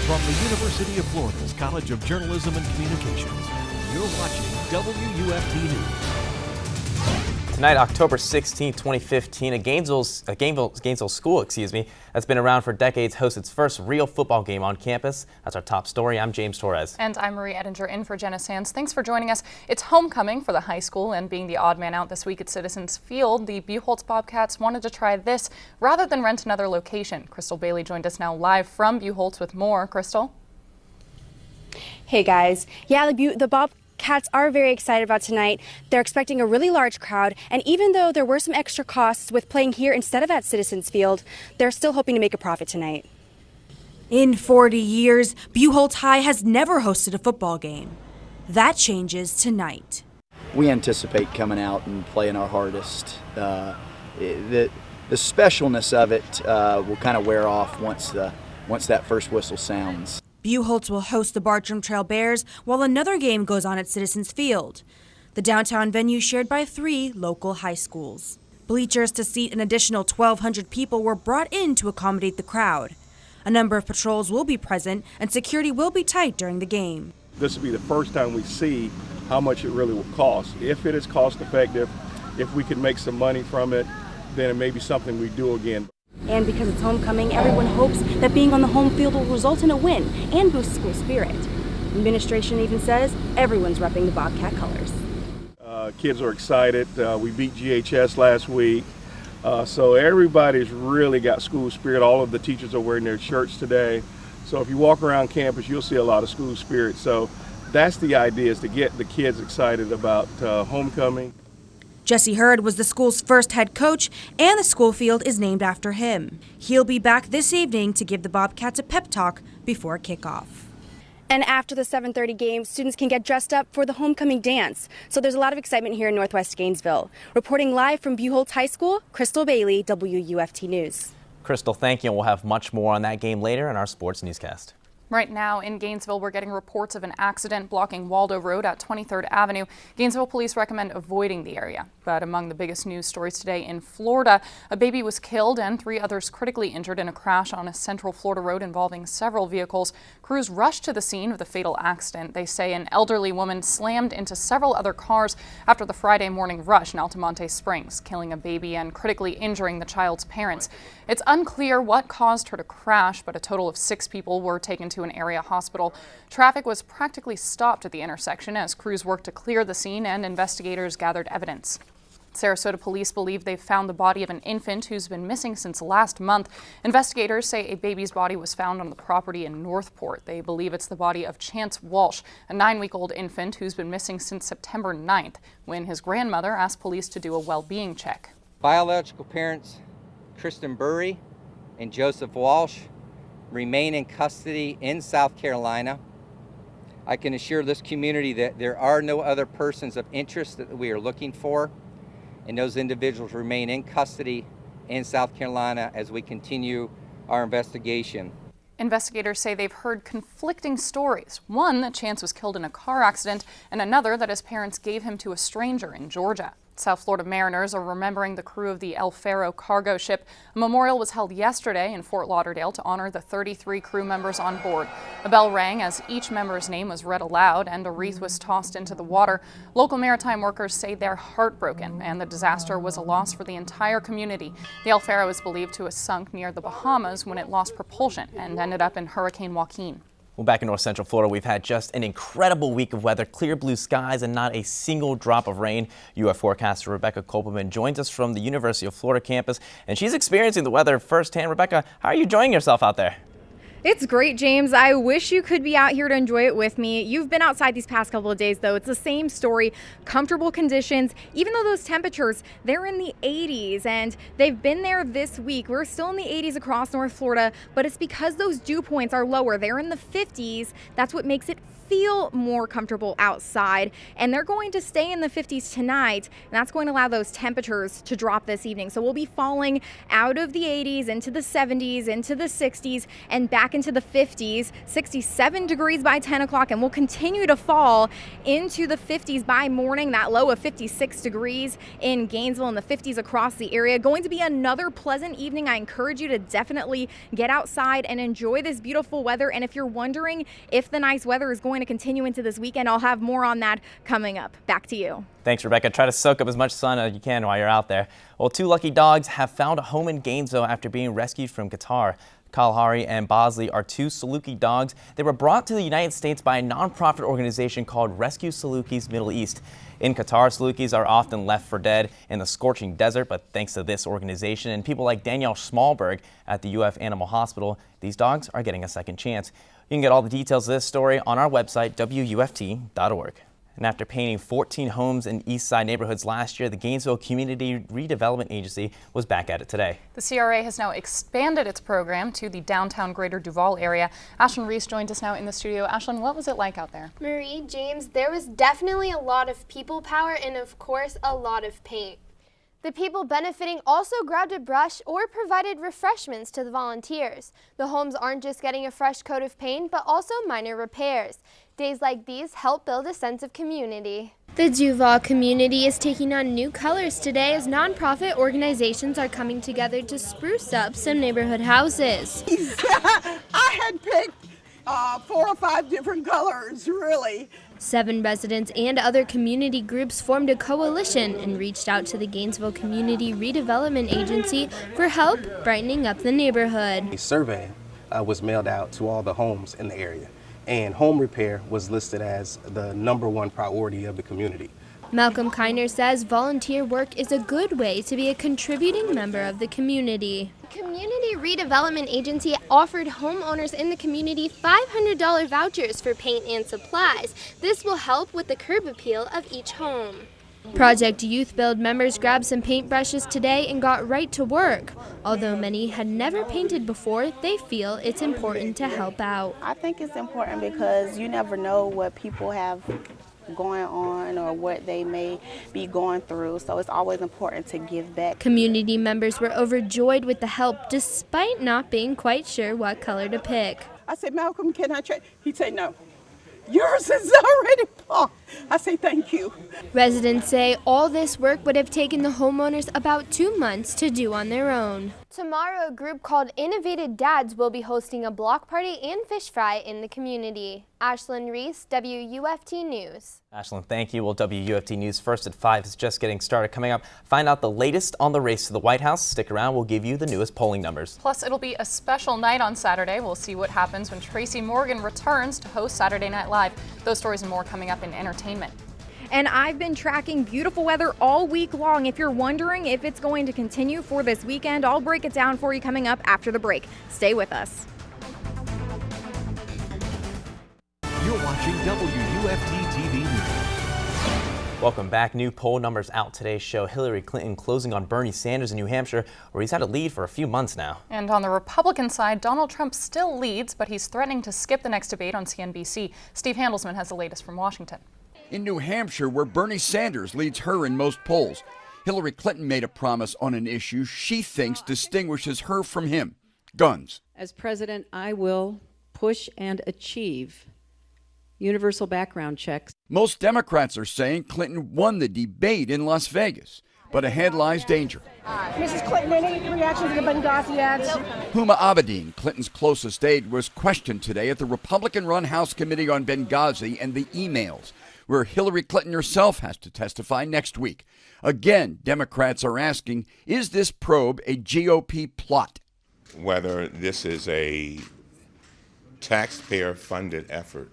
From the University of Florida's College of Journalism and Communications, you're watching WUFT News. Tonight, October 16, 2015, a Gainesville school, that's been around for decades hosts its first real football game on campus. That's our top story. I'm James Torres. And I'm Marie Edinger in for Jenna Sands. Thanks for joining us. It's homecoming for the high school, and being the odd man out this week at Citizens Field, the Buchholz Bobcats wanted to try this rather than rent another location. Crystal Bailey joined us now live from Buchholz with more. Crystal? Hey guys. Yeah, the Bobcats are very excited about tonight. They're expecting a really large crowd, and even though there were some extra costs with playing here instead of at Citizens Field, they're still hoping to make a profit tonight. In 40 years, Buchholz High has never hosted a football game. That changes tonight. We anticipate coming out and playing our hardest. The specialness of it will kind of wear off once that first whistle sounds. Buchholz will host the Bartram Trail Bears while another game goes on at Citizens Field, the downtown venue shared by 3 local high schools. Bleachers to seat an additional 1,200 people were brought in to accommodate the crowd. A number of patrols will be present and security will be tight during the game. This will be the first time we see how much it really will cost. If it is cost effective, if we can make some money from it, then it may be something we do again. And because it's homecoming, everyone hopes that being on the home field will result in a win and boost school spirit. Administration even says everyone's repping the Bobcat colors. Kids are excited. We beat GHS last week. So everybody's really got school spirit. All of the teachers are wearing their shirts today. So if you walk around campus, you'll see a lot of school spirit. So that's the idea, is to get the kids excited about homecoming. Jesse Hurd was the school's first head coach, and the school field is named after him. He'll be back this evening to give the Bobcats a pep talk before kickoff. And after the 7:30 game, students can get dressed up for the homecoming dance. So there's a lot of excitement here in Northwest Gainesville. Reporting live from Buchholz High School, Crystal Bailey, WUFT News. Crystal, thank you. And we'll have much more on that game later in our sports newscast. Right now in Gainesville, we're getting reports of an accident blocking Waldo Road at 23rd Avenue. Gainesville police recommend avoiding the area. But among the biggest news stories today in Florida, a baby was killed and 3 others critically injured in a crash on a central Florida road involving several vehicles. Crews rushed to the scene of the fatal accident. They say an elderly woman slammed into several other cars after the Friday morning rush in Altamonte Springs, killing a baby and critically injuring the child's parents. It's unclear what caused her to crash, but a total of 6 people were taken to an area hospital. Traffic was practically stopped at the intersection as crews worked to clear the scene and investigators gathered evidence. Sarasota police believe they've found the body of an infant who's been missing since last month. Investigators say a baby's body was found on the property in Northport. They believe it's the body of Chance Walsh, a 9-week-old infant who's been missing since September 9th, when his grandmother asked police to do a well-being check. Biological parents Kristen Burry and Joseph Walsh remain in custody in South Carolina. I can assure this community that there are no other persons of interest that we are looking for, and those individuals remain in custody in South Carolina as we continue our investigation. Investigators say they've heard conflicting stories. One, that Chance was killed in a car accident, and another that his parents gave him to a stranger in Georgia. South Florida Mariners are remembering the crew of the El Faro cargo ship. A memorial was held yesterday in Fort Lauderdale to honor the 33 crew members on board. A bell rang as each member's name was read aloud and a wreath was tossed into the water. Local maritime workers say they're heartbroken, and the disaster was a loss for the entire community. The El Faro is believed to have sunk near the Bahamas when it lost propulsion and ended up in Hurricane Joaquin. Well, back in North Central Florida, we've had just an incredible week of weather, clear blue skies and not a single drop of rain. UF forecaster Rebecca Kopelman joins us from the University of Florida campus, and she's experiencing the weather firsthand. Rebecca, how are you enjoying yourself out there? It's great, James. I wish you could be out here to enjoy it with me. You've been outside these past couple of days, though. It's the same story. Comfortable conditions, even though those temperatures, they're in the 80s, and they've been there this week. We're still in the 80s across North Florida, but it's because those dew points are lower. They're in the 50s. That's what makes it feel more comfortable outside, and they're going to stay in the 50s tonight, and that's going to allow those temperatures to drop this evening. So we'll be falling out of the 80s into the 70s, into the 60s, and back back into the 50s, 67 degrees by 10 o'clock, and will continue to fall into the 50s by morning. That low of 56 degrees in Gainesville and the 50s across the area. Going to be another pleasant evening. I encourage you to definitely get outside and enjoy this beautiful weather. And if you're wondering if the nice weather is going to continue into this weekend, I'll have more on that coming up. Back to you. Thanks, Rebecca. Try to soak up as much sun as you can while you're out there. Well, two lucky dogs have found a home in Gainesville after being rescued from Qatar. Kalahari and Bosley are two Saluki dogs. They were brought to the United States by a nonprofit organization called Rescue Salukis Middle East. In Qatar, Salukis are often left for dead in the scorching desert, but thanks to this organization and people like Danielle Schmalberg at the UF Animal Hospital, these dogs are getting a second chance. You can get all the details of this story on our website, WUFT.org. And after painting 14 homes in East Side neighborhoods last year, the Gainesville Community Redevelopment Agency was back at it today. The CRA has now expanded its program to the downtown Greater Duval area. Ashlyn Reese joins us now in the studio. Ashlyn, what was it like out there? Marie, James, there was definitely a lot of people power and, of course, a lot of paint. The people benefiting also grabbed a brush or provided refreshments to the volunteers. The homes aren't just getting a fresh coat of paint, but also minor repairs. Days like these help build a sense of community. The Duval community is taking on new colors today as nonprofit organizations are coming together to spruce up some neighborhood houses. I had picked 4 or 5 different colors, really. 7 residents and other community groups formed a coalition and reached out to the Gainesville Community Redevelopment Agency for help brightening up the neighborhood. A survey was mailed out to all the homes in the area, and home repair was listed as the #1 priority of the community. Malcolm Kiner says volunteer work is a good way to be a contributing member of the community. The Community Redevelopment Agency offered homeowners in the community $500 vouchers for paint and supplies. This will help with the curb appeal of each home. Project Youth Build members grabbed some paintbrushes today and got right to work. Although many had never painted before, they feel it's important to help out. I think it's important because you never know what people have going on or what they may be going through, so it's always important to give back. Community members were overjoyed with the help despite not being quite sure what color to pick. I said, Malcolm, can I try? He'd say no. Yours is already bought. I say thank you. Residents say all this work would have taken the homeowners about 2 months to do on their own. Tomorrow, a group called Innovated Dads will be hosting a block party and fish fry in the community. Ashlyn Reese, WUFT News. Ashlyn, thank you. Well, WUFT News First at 5 is just getting started. Coming up, find out the latest on the race to the White House. Stick around. We'll give you the newest polling numbers. Plus, it'll be a special night on Saturday. We'll see what happens when Tracy Morgan returns to host Saturday Night Live. Those stories and more coming up in entertainment. And I've been tracking beautiful weather all week long. If you're wondering if it's going to continue for this weekend, I'll break it down for you coming up after the break. Stay with us. You're watching WUFT TV News. Welcome back. New poll numbers out today's show. Hillary Clinton closing on Bernie Sanders in New Hampshire, where he's had a lead for a few months now. And on the Republican side, Donald Trump still leads, but he's threatening to skip the next debate on CNBC. Steve Handelsman has the latest from Washington. In New Hampshire, where Bernie Sanders leads her in most polls, Hillary Clinton made a promise on an issue she thinks distinguishes her from him: guns. As president, I will push and achieve universal background checks. Most Democrats are saying Clinton won the debate in Las Vegas, but ahead lies danger. Mrs. Clinton, any reaction to the Benghazi ads? Huma Abedin, Clinton's closest aide, was questioned today at the Republican-run House Committee on Benghazi and the emails, where Hillary Clinton herself has to testify next week. Again, Democrats are asking, is this probe a GOP plot? Whether this is a taxpayer-funded effort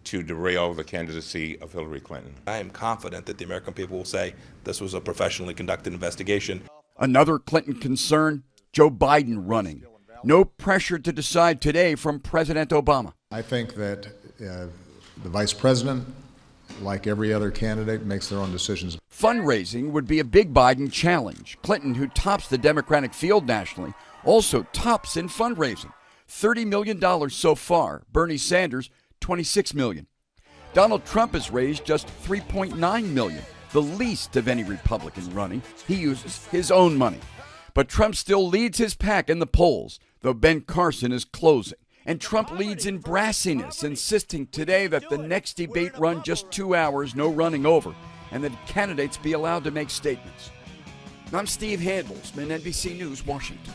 to derail the candidacy of Hillary Clinton. I am confident that the American people will say this was a professionally conducted investigation. Another Clinton concern, Joe Biden running. No pressure to decide today from President Obama. I think that the vice president, like every other candidate, makes their own decisions. Fundraising would be a big Biden challenge. Clinton, who tops the Democratic field nationally, also tops in fundraising. $30 million so far. Bernie Sanders, $26 million. Donald Trump has raised just $3.9 million, the least of any Republican running. He uses his own money. But Trump still leads his pack in the polls. The though Ben Carson is closing. And Trump leads in brassiness, insisting today that the next debate run just 2 hours, no running over, and that candidates be allowed to make statements. I'm Steve Handelsman, NBC News, Washington.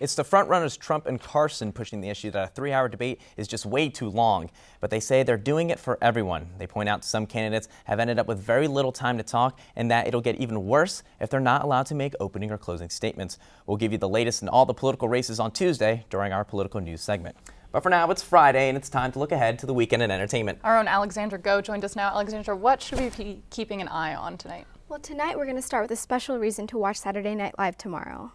It's the frontrunners Trump and Carson pushing the issue that a 3-hour debate is just way too long. But they say they're doing it for everyone. They point out some candidates have ended up with very little time to talk and that it'll get even worse if they're not allowed to make opening or closing statements. We'll give you the latest in all the political races on Tuesday during our political news segment. But for now, it's Friday and it's time to look ahead to the weekend in entertainment. Our own Alexandra Go joined us now. Alexandra, what should we be keeping an eye on tonight? Well, tonight we're going to start with a special reason to watch Saturday Night Live tomorrow.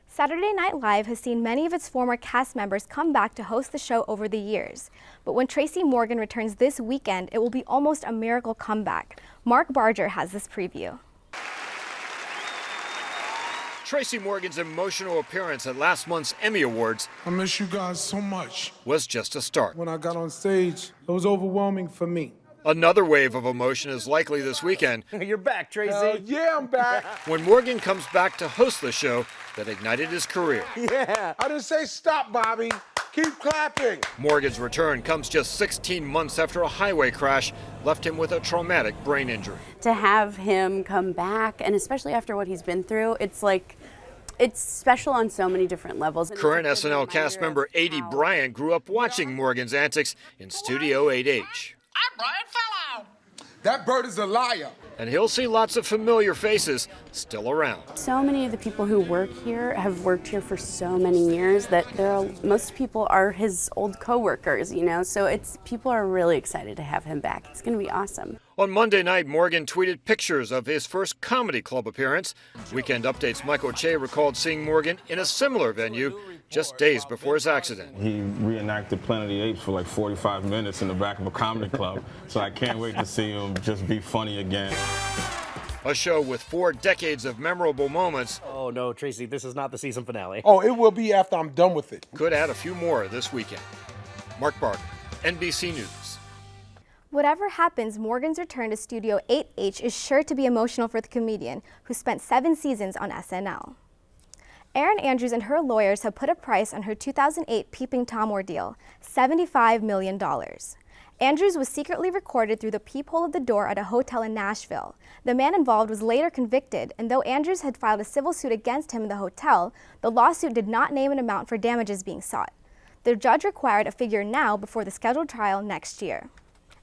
Saturday Night Live has seen many of its former cast members come back to host the show over the years. But when Tracy Morgan returns this weekend, it will be almost a miracle comeback. Mark Barger has this preview. Tracy Morgan's emotional appearance at last month's Emmy Awards, I miss you guys so much, was just a start. When I got on stage, it was overwhelming for me. Another wave of emotion is likely this weekend. You're back, Tracy. Yeah, I'm back. When Morgan comes back to host the show that ignited his career. Yeah. I didn't say stop, Bobby. Keep clapping. Morgan's return comes just 16 months after a highway crash left him with a traumatic brain injury. To have him come back, and especially after what he's been through, it's special on so many different levels. Current SNL cast member A.D. Bryant grew up watching Morgan's antics in Studio 8H. I'm Brian Fellow. That bird is a liar. And he'll see lots of familiar faces still around. So many of the people who work here have worked here for so many years that most people are his old coworkers, so people are really excited to have him back. It's going to be awesome. On Monday night, Morgan tweeted pictures of his first comedy club appearance. Weekend Update's Michael Che recalled seeing Morgan in a similar venue just days before his accident. He reenacted Planet of the Apes for like 45 minutes in the back of a comedy club, so I can't wait to see him just be funny again. A show with 4 decades of memorable moments. Oh no, Tracy, this is not the season finale. Oh, it will be after I'm done with it. Could add a few more this weekend. Mark Barger, NBC News. Whatever happens, Morgan's return to Studio 8H is sure to be emotional for the comedian, who spent 7 seasons on SNL. Erin Andrews and her lawyers have put a price on her 2008 Peeping Tom ordeal, $75 million. Andrews was secretly recorded through the peephole of the door at a hotel in Nashville. The man involved was later convicted, and though Andrews had filed a civil suit against him in the hotel, the lawsuit did not name an amount for damages being sought. The judge required a figure now before the scheduled trial next year.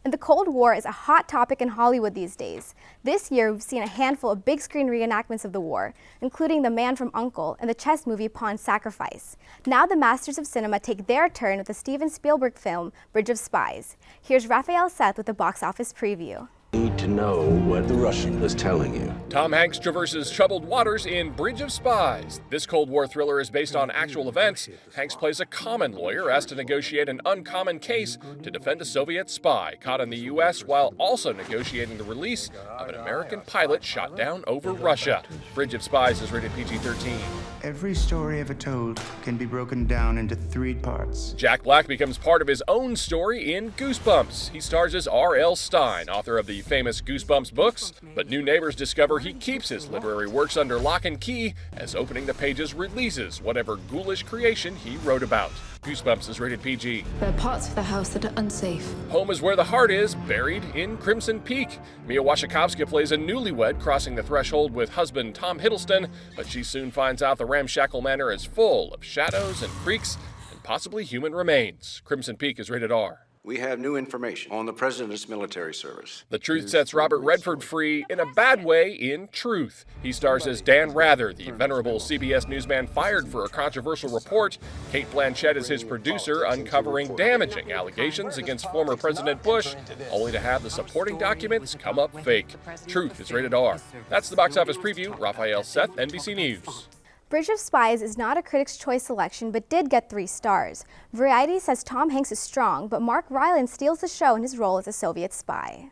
And the Cold War is a hot topic in Hollywood these days. This year, we've seen a handful of big-screen reenactments of the war, including The Man from U.N.C.L.E. and the chess movie Pawn Sacrifice. Now the masters of cinema take their turn with the Steven Spielberg film Bridge of Spies. Here's Raphael Seth with the box office preview. Need to know what the Russian is telling you. Tom Hanks traverses troubled waters in Bridge of Spies. This Cold War thriller is based on actual events. Hanks plays a common lawyer asked to negotiate an uncommon case to defend a Soviet spy caught in the U.S. while also negotiating the release of an American pilot shot down over Russia. Bridge of Spies is rated PG-13. Every story ever told can be broken down into 3 parts. Jack Black becomes part of his own story in Goosebumps. He stars as R.L. Stine, author of the famous Goosebumps books, but new neighbors discover he keeps his literary works under lock and key as Opening the Pages releases whatever ghoulish creation he wrote about. Goosebumps is rated PG. There are parts of the house that are unsafe. Home is where the heart is, buried in Crimson Peak. Mia Wasikowska plays a newlywed crossing the threshold with husband Tom Hiddleston, but she soon finds out the ramshackle manor is full of shadows and creaks and possibly human remains. Crimson Peak is rated R. We have new information on the president's military service. The truth sets Robert Redford free in a bad way in Truth. He stars as Dan Rather, the venerable CBS newsman fired for a controversial report. Kate Blanchett is his producer, uncovering damaging allegations against former President Bush, only to have the supporting documents come up fake. Truth is rated R. That's the box office preview. Raphael Seth, NBC News. Bridge of Spies is not a Critics' Choice selection, but did get 3 stars. Variety says Tom Hanks is strong, but Mark Rylance steals the show in his role as a Soviet spy.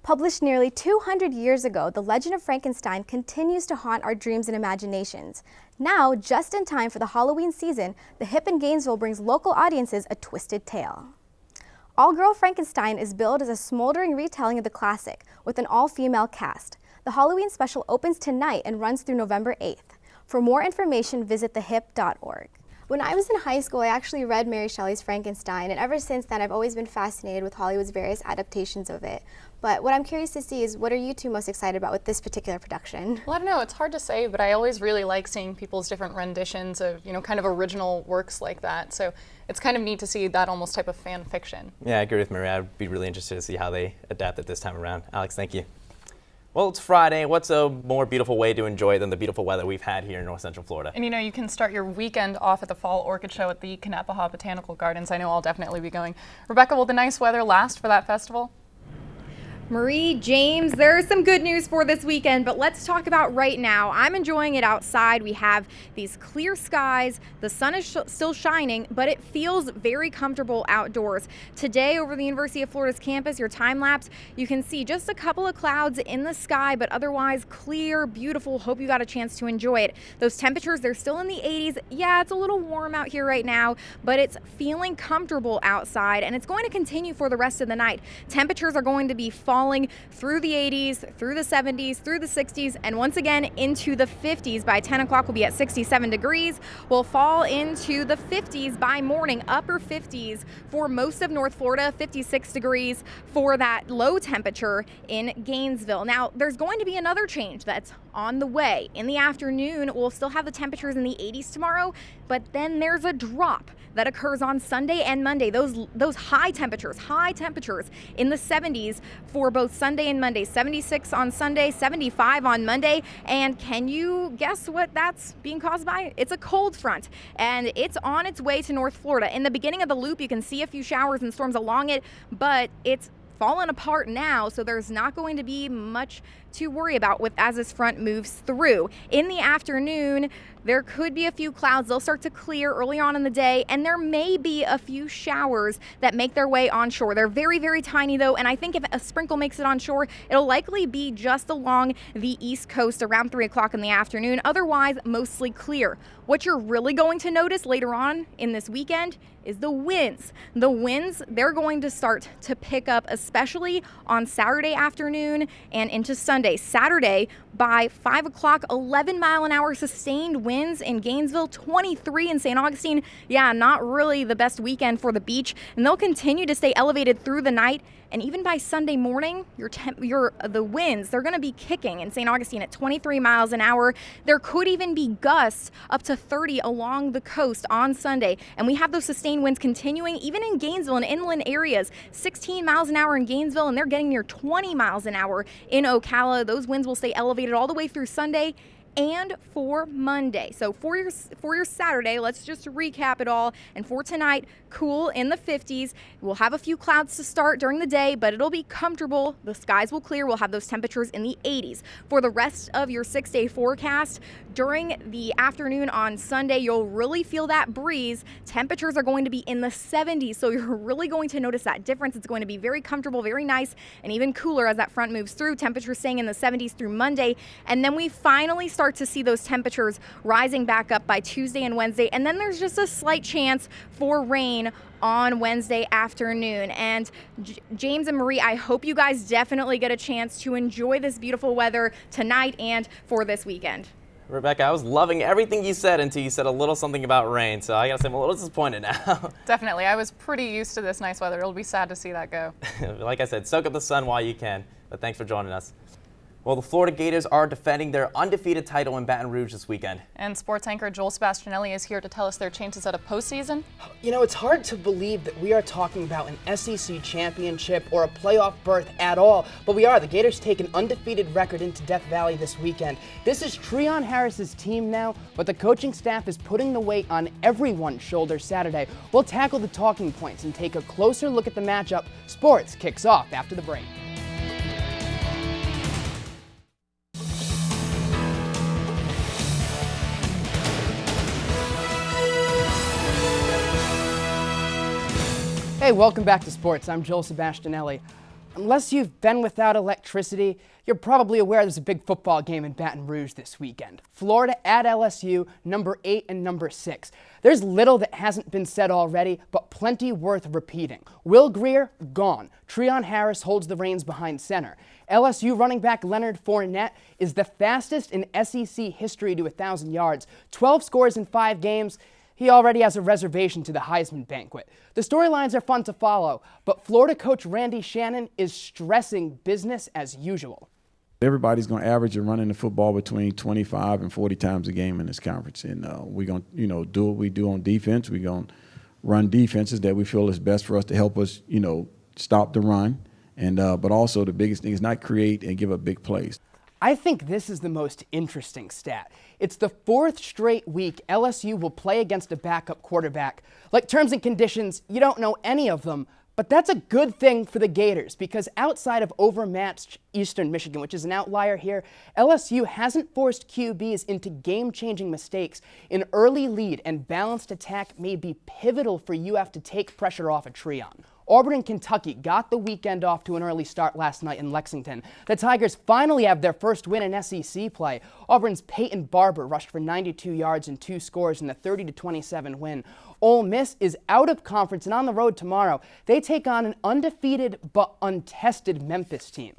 Published nearly 200 years ago, The Legend of Frankenstein continues to haunt our dreams and imaginations. Now, just in time for the Halloween season, the Hip in Gainesville brings local audiences a twisted tale. All-Girl Frankenstein is billed as a smoldering retelling of the classic, with an all-female cast. The Halloween special opens tonight and runs through November 8th. For more information, visit thehip.org. When I was in high school, I actually read Mary Shelley's Frankenstein, and ever since then I've always been fascinated with Hollywood's various adaptations of it. But what I'm curious to see is, what are you two most excited about with this particular production? Well, I don't know, it's hard to say, but I always really like seeing people's different renditions of, kind of original works like that. So it's kind of neat to see that almost type of fan fiction. Yeah, I agree with Maria. I'd be really interested to see how they adapt it this time around. Alex, thank you. Well, it's Friday. What's a more beautiful way to enjoy it than the beautiful weather we've had here in North Central Florida? And you can start your weekend off at the Fall Orchid Show at the Kanapaha Botanical Gardens. I know I'll definitely be going. Rebecca, will the nice weather last for that festival? Marie, James, there's some good news for this weekend, but let's talk about right now. I'm enjoying it outside. We have these clear skies. The sun is still shining, but it feels very comfortable outdoors. Today over the University of Florida's campus, your time lapse, you can see just a couple of clouds in the sky, but otherwise clear, beautiful. Hope you got a chance to enjoy it. Those temperatures, they're still in the 80s. Yeah, it's a little warm out here right now, but it's feeling comfortable outside, and it's going to continue for the rest of the night. Temperatures are going to be falling through the 80s, through the 70s, through the 60s, and once again into the 50s. By 10 o'clock, we'll be at 67 degrees. We'll fall into the 50s by morning, upper 50s for most of North Florida, 56 degrees for that low temperature in Gainesville. Now, there's going to be another change that's on the way. In the afternoon, we'll still have the temperatures in the 80s tomorrow, but then there's a drop that occurs on Sunday and Monday. Those high temperatures in the 70s for both Sunday and Monday. 76 on Sunday, 75 on Monday. And can you guess what that's being caused by? It's a cold front, and it's on its way to North Florida. In the beginning of the loop, you can see a few showers and storms along it, but it's fallen apart now, so there's not going to be much to worry about as this front moves through. In the afternoon, there could be a few clouds. They'll start to clear early on in the day, and there may be a few showers that make their way onshore. They're very, very tiny though, and I think if a sprinkle makes it onshore, it'll likely be just along the east coast around 3 o'clock in the afternoon. Otherwise, mostly clear. What you're really going to notice later on in this weekend is the winds. The winds, they're going to start to pick up, especially on Saturday afternoon and into Sunday. Saturday, by 5 o'clock, 11 mile an hour sustained winds in Gainesville, 23 in St. Augustine. Yeah, not really the best weekend for the beach, and they'll continue to stay elevated through the night. And even by Sunday morning, the winds, they're going to be kicking in St. Augustine at 23 miles an hour. There could even be gusts up to 30 along the coast on Sunday. And we have those sustained winds continuing even in Gainesville and inland areas. 16 miles an hour in Gainesville, and they're getting near 20 miles an hour in Ocala. Those winds will stay elevated all the way through Sunday and for Monday. So for your Saturday, let's just recap it all. And for tonight, cool in the 50s. We'll have a few clouds to start during the day, but it'll be comfortable. The skies will clear. We'll have those temperatures in the 80s. For the rest of your 6-day forecast, during the afternoon on Sunday, you'll really feel that breeze. Temperatures are going to be in the 70s, so you're really going to notice that difference. It's going to be very comfortable, very nice, and even cooler as that front moves through. Temperatures staying in the 70s through Monday, and then we finally start to see those temperatures rising back up by Tuesday and Wednesday, and then there's just a slight chance for rain on Wednesday afternoon. And James and Marie, I hope you guys definitely get a chance to enjoy this beautiful weather tonight and for this weekend. Rebecca, I was loving everything you said until you said a little something about rain, so I gotta say I'm a little disappointed now. Definitely. I was pretty used to this nice weather. It'll be sad to see that go. Like I said, soak up the sun while you can, but thanks for joining us. Well, the Florida Gators are defending their undefeated title in Baton Rouge this weekend. And sports anchor Joel Sebastianelli is here to tell us their chances at a postseason. It's hard to believe that we are talking about an SEC championship or a playoff berth at all, but we are. The Gators take an undefeated record into Death Valley this weekend. This is Treon Harris's team now, but the coaching staff is putting the weight on everyone's shoulders Saturday. We'll tackle the talking points and take a closer look at the matchup. Sports kicks off after the break. Hey, welcome back to sports. I'm Joel Sebastianelli. Unless you've been without electricity, you're probably aware there's a big football game in Baton Rouge this weekend. Florida at LSU, number 8 and number 6. There's little that hasn't been said already, but plenty worth repeating. Will Greer, gone. Treon Harris holds the reins behind center. LSU running back Leonard Fournette is the fastest in SEC history to 1,000 yards. 12 scores in 5 games. He already has a reservation to the Heisman banquet. The storylines are fun to follow, but Florida coach Randy Shannon is stressing business as usual. Everybody's going to average and running the football between 25 and 40 times a game in this conference. And we're going to, do what we do on defense. We're going to run defenses that we feel is best for us to help us, stop the run. And but also the biggest thing is not create and give up big plays. I think this is the most interesting stat. It's the 4th straight week LSU will play against a backup quarterback. Like terms and conditions, you don't know any of them, but that's a good thing for the Gators because outside of overmatched Eastern Michigan, which is an outlier here, LSU hasn't forced QBs into game-changing mistakes. An early lead and balanced attack may be pivotal for UF to take pressure off of Treon. Auburn and Kentucky got the weekend off to an early start last night in Lexington. The Tigers finally have their first win in SEC play. Auburn's Peyton Barber rushed for 92 yards and 2 scores in the 30-27 win. Ole Miss is out of conference and on the road tomorrow. They take on an undefeated but untested Memphis team.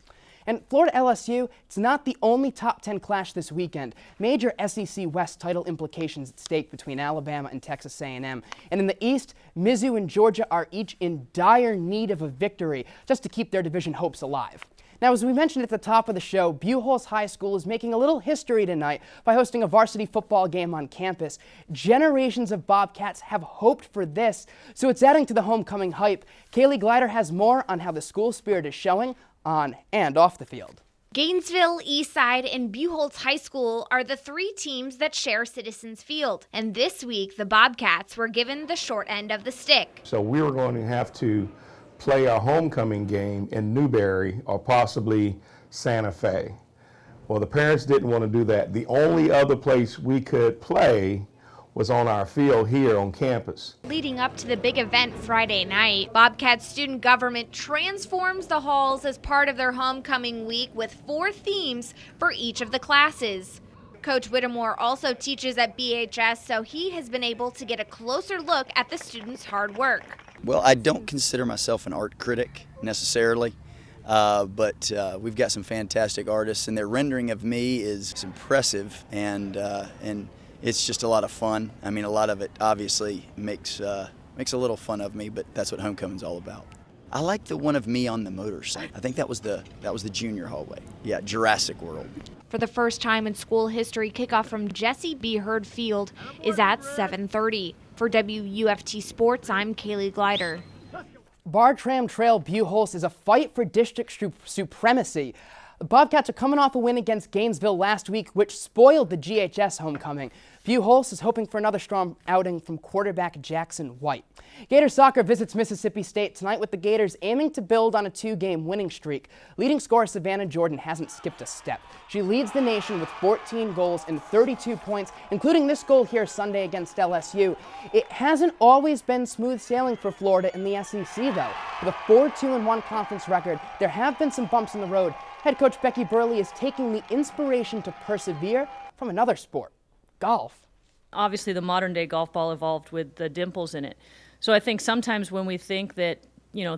And Florida LSU, it's not the only top 10 clash this weekend. Major SEC West title implications at stake between Alabama and Texas A&M. And in the East, Mizzou and Georgia are each in dire need of a victory just to keep their division hopes alive. Now, as we mentioned at the top of the show, Buchholz High School is making a little history tonight by hosting a varsity football game on campus. Generations of Bobcats have hoped for this, so it's adding to the homecoming hype. Kaylee Glider has more on how the school spirit is showing on and off the field. Gainesville, Eastside, and Buchholz High School are the 3 teams that share Citizens Field. And this week, the Bobcats were given the short end of the stick. So we were going to have to play our homecoming game in Newberry or possibly Santa Fe. Well, the parents didn't want to do that. The only other place we could play was on our field here on campus. Leading up to the big event Friday night, Bobcat student government transforms the halls as part of their homecoming week with 4 themes for each of the classes. Coach Whittemore also teaches at BHS, so he has been able to get a closer look at the students' hard work. Well, I don't consider myself an art critic necessarily, but we've got some fantastic artists, and their rendering of me is impressive, and it's just a lot of fun. I mean, a lot of it obviously makes a little fun of me, but that's what homecoming's all about. I like the one of me on the motorcycle. I think that was the junior hallway. Yeah, Jurassic World. For the first time in school history, kickoff from Jesse B. Hurd Field is at 7:30. For WUFT Sports, I'm Kaylee Glider. Bartram Trail Buchholz is a fight for district supremacy. The Bobcats are coming off a win against Gainesville last week, which spoiled the GHS homecoming. Buchholz is hoping for another strong outing from quarterback Jackson White. Gator soccer visits Mississippi State tonight with the Gators aiming to build on a 2-game winning streak. Leading scorer Savannah Jordan hasn't skipped a step. She leads the nation with 14 goals and 32 points, including this goal here Sunday against LSU. It hasn't always been smooth sailing for Florida in the SEC, though. With a 4-2-1 conference record, there have been some bumps in the road. Head coach Becky Burley is taking the inspiration to persevere from another sport, golf. Obviously, the modern day golf ball evolved with the dimples in it. So I think sometimes when we think that,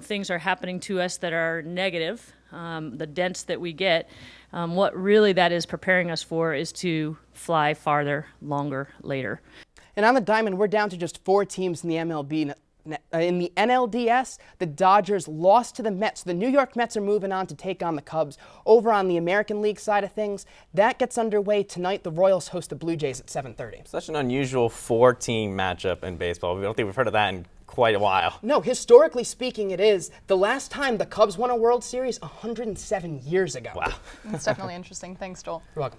things are happening to us that are negative, the dents that we get, what really that is preparing us for is to fly farther, longer, later. And on the diamond, we're down to just 4 teams in the MLB. In the NLDS, the Dodgers lost to the Mets. The New York Mets are moving on to take on the Cubs. Over on the American League side of things, that gets underway tonight. The Royals host the Blue Jays at 7:30. Such an unusual 4-team matchup in baseball. We don't think we've heard of that in quite a while. No, historically speaking, it is. The last time the Cubs won a World Series, 107 years ago. Wow. That's definitely interesting. Thanks, Joel. You're welcome.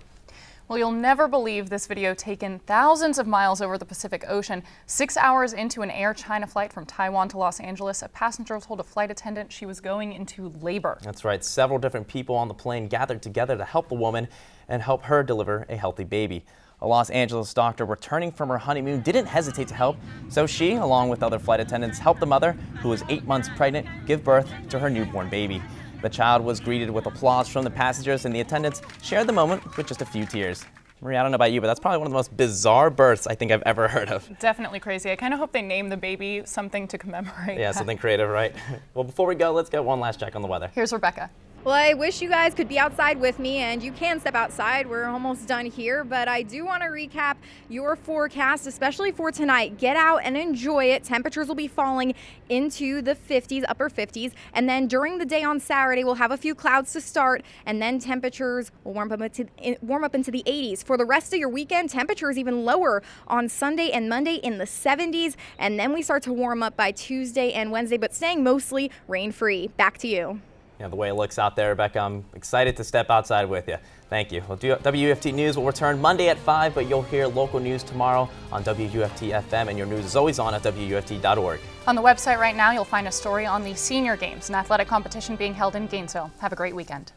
Well, you'll never believe this video taken thousands of miles over the Pacific Ocean. 6 hours into an Air China flight from Taiwan to Los Angeles, a passenger told a flight attendant she was going into labor. That's right. Several different people on the plane gathered together to help the woman and help her deliver a healthy baby. A Los Angeles doctor returning from her honeymoon didn't hesitate to help, so she, along with other flight attendants, helped the mother, who was 8 months pregnant, give birth to her newborn baby. The child was greeted with applause from the passengers, and the attendants shared the moment with just a few tears. Maria, I don't know about you, but that's probably one of the most bizarre births I think I've ever heard of. Definitely crazy. I kind of hope they name the baby something to commemorate. Yeah, something creative, right? Well, before we go, let's get one last check on the weather. Here's Rebecca. Well, I wish you guys could be outside with me, and you can step outside. We're almost done here, but I do want to recap your forecast, especially for tonight. Get out and enjoy it. Temperatures will be falling into the 50s, upper 50s, and then during the day on Saturday, we'll have a few clouds to start, and then temperatures will warm up into the 80s. For the rest of your weekend, temperatures even lower on Sunday and Monday in the 70s, and then we start to warm up by Tuesday and Wednesday, but staying mostly rain-free. Back to you. Yeah, the way it looks out there, Rebecca, I'm excited to step outside with you. Thank you. Well, WUFT News will return Monday at 5, but you'll hear local news tomorrow on WUFT FM, and your news is always on at WUFT.org. On the website right now, you'll find a story on the senior games, an athletic competition being held in Gainesville. Have a great weekend.